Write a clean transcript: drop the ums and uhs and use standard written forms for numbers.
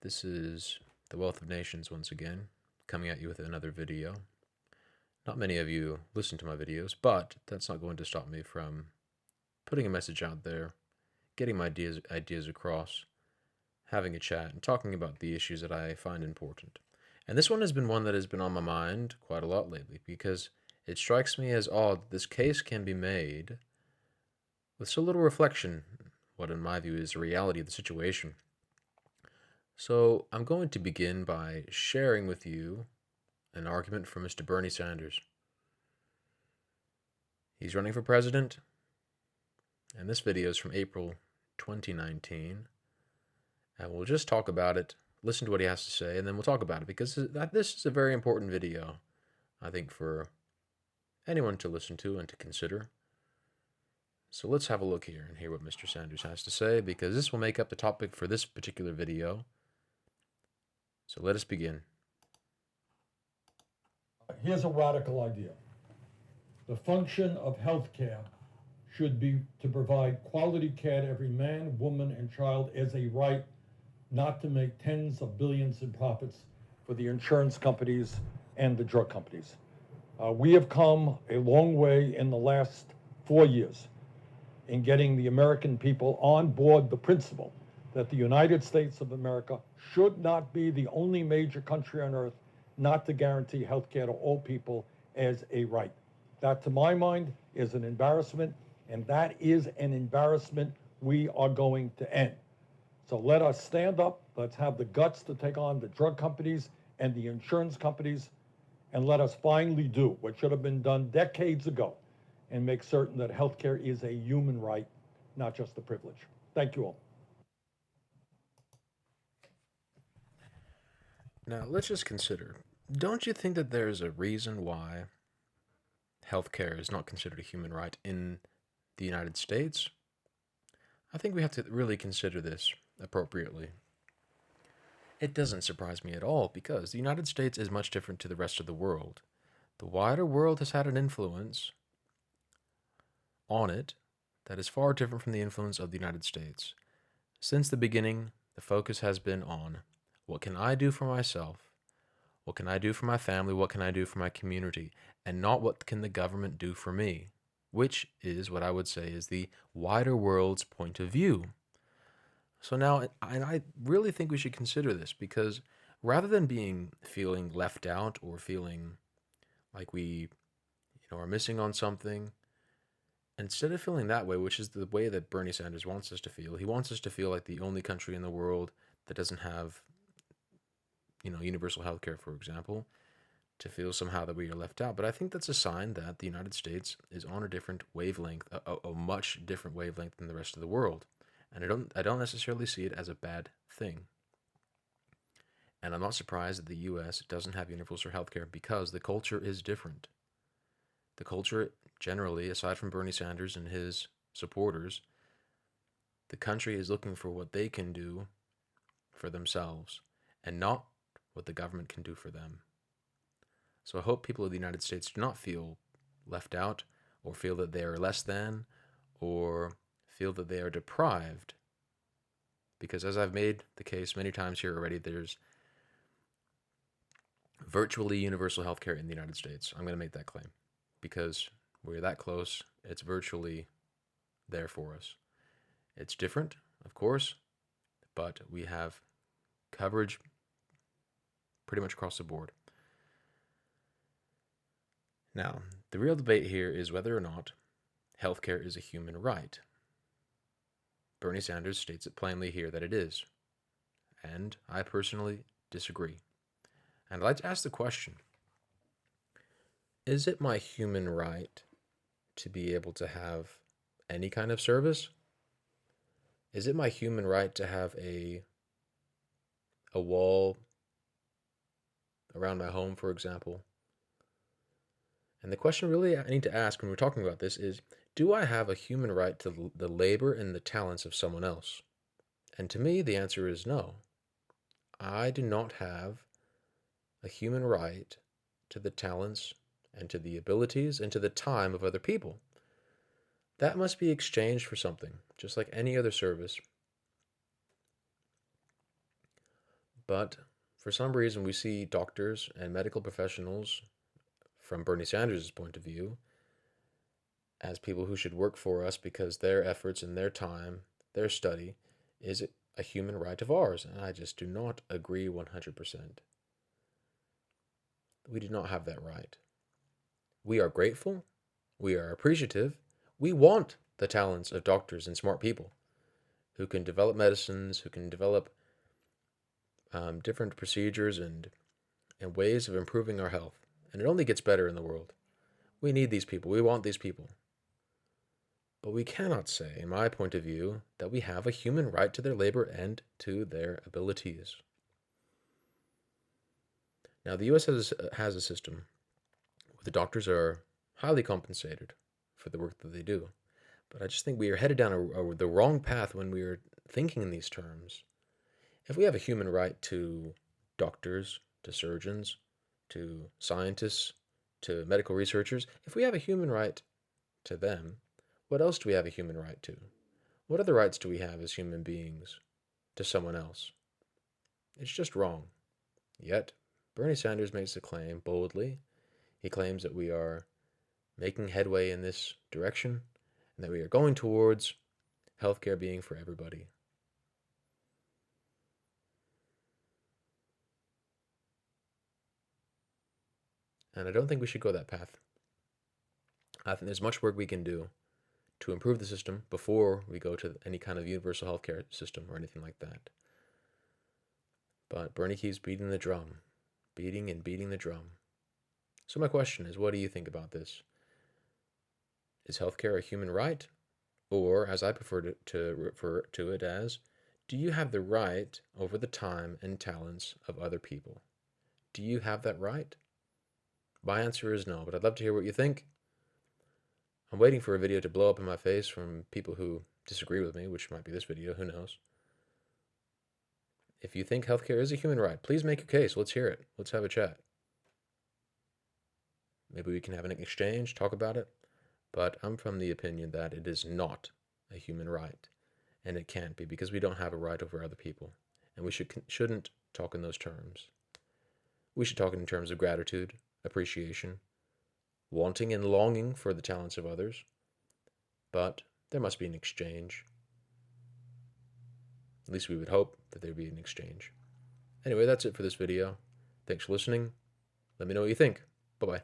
This is the Wealth of Nations once again, coming at you with another video. Not many of you listen to my videos, but that's not going to stop me from putting a message out there, getting my ideas across, having a chat, and talking about the issues that I find important. And this one has been one that has been on my mind quite a lot lately because it strikes me as odd that this case can be made with so little reflection, what in my view is the reality of the situation. So I'm going to begin by sharing with you an argument from Mr. Bernie Sanders. He's running for president, and this video is from April 2019. And we'll just talk about it, listen to what he has to say, and then we'll talk about it because this is a very important video, I think, for anyone to listen to and to consider. So let's have a look here and hear what Mr. Sanders has to say because this will make up the topic for this particular video. So let us begin. Here's a radical idea. The function of healthcare should be to provide quality care to every man, woman, and child as a right, not to make tens of billions in profits for the insurance companies and the drug companies. We have come a long way in the last 4 years in getting the American people on board the principle that the United States of America should not be the only major country on earth not to guarantee health care to all people as a right. That, to my mind, is an embarrassment, and that is an embarrassment we are going to end. So let us stand up, let's have the guts to take on the drug companies and the insurance companies, and let us finally do what should have been done decades ago and make certain that healthcare is a human right, not just a privilege. Thank you all. Now, let's just consider, don't you think that there's a reason why healthcare is not considered a human right in the United States? I think we have to really consider this appropriately. It doesn't surprise me at all because the United States is much different to the rest of the world. The wider world has had an influence on it that is far different from the influence of the United States. Since the beginning, the focus has been on what can I do for myself? What can I do for my family? What can I do for my community? And not what can the government do for me, which is what I would say is the wider world's point of view. So now, and I really think we should consider this because rather than feeling left out or feeling like we, are missing on something, instead of feeling that way, which is the way that Bernie Sanders wants us to feel, he wants us to feel like the only country in the world that doesn't have, universal health care, for example, to feel somehow that we are left out. But I think that's a sign that the United States is on a different wavelength, a much different wavelength than the rest of the world. And I don't necessarily see it as a bad thing. And I'm not surprised that the US doesn't have universal health care because the culture is different. The culture generally, aside from Bernie Sanders and his supporters, the country is looking for what they can do for themselves and not what the government can do for them. So I hope people of the United States do not feel left out or feel that they are less than or feel that they are deprived. Because as I've made the case many times here already, there's virtually universal health care in the United States. I'm going to make that claim because we're that close. It's virtually there for us. It's different, of course, but we have coverage pretty much across the board. Now, the real debate here is whether or not healthcare is a human right. Bernie Sanders states it plainly here that it is, and I personally disagree. And I'd like to ask the question, is it my human right to be able to have any kind of service? Is it my human right to have a wall around my home, for example? And the question really I need to ask when we're talking about this is, do I have a human right to the labor and the talents of someone else? And to me, the answer is no. I do not have a human right to the talents and to the abilities and to the time of other people. That must be exchanged for something, just like any other service. But for some reason, we see doctors and medical professionals, from Bernie Sanders' point of view, as people who should work for us because their efforts and their time, their study, is a human right of ours. And I just do not agree 100%. We do not have that right. We are grateful. We are appreciative. We want the talents of doctors and smart people who can develop medicines, who can develop different procedures and ways of improving our health. And it only gets better in the world. We need these people. We want these people. But we cannot say, in my point of view, that we have a human right to their labor and to their abilities. Now, the U.S. has a system where the doctors are highly compensated for the work that they do. But I just think we are headed down the wrong path when we are thinking in these terms. If we have a human right to doctors, to surgeons, to scientists, to medical researchers, if we have a human right to them, what else do we have a human right to? What other rights do we have as human beings to someone else? It's just wrong. Yet, Bernie Sanders makes a claim boldly. He claims that we are making headway in this direction and that we are going towards healthcare being for everybody. And I don't think we should go that path. I think there's much work we can do to improve the system before we go to any kind of universal healthcare system or anything like that. But Bernie keeps beating the drum, beating and beating the drum. So my question is, what do you think about this? Is healthcare a human right? Or, as I prefer to refer to it as, do you have the right over the time and talents of other people? Do you have that right? My answer is no, but I'd love to hear what you think. I'm waiting for a video to blow up in my face from people who disagree with me, which might be this video, who knows. If you think healthcare is a human right, please make your case. Let's hear it. Let's have a chat. Maybe we can have an exchange, talk about it. But I'm from the opinion that it is not a human right, and it can't be because we don't have a right over other people, and we shouldn't talk in those terms. We should talk in terms of gratitude, appreciation, wanting and longing for the talents of others, but there must be an exchange. At least we would hope that there'd be an exchange. Anyway, that's it for this video. Thanks for listening. Let me know what you think. Bye-bye.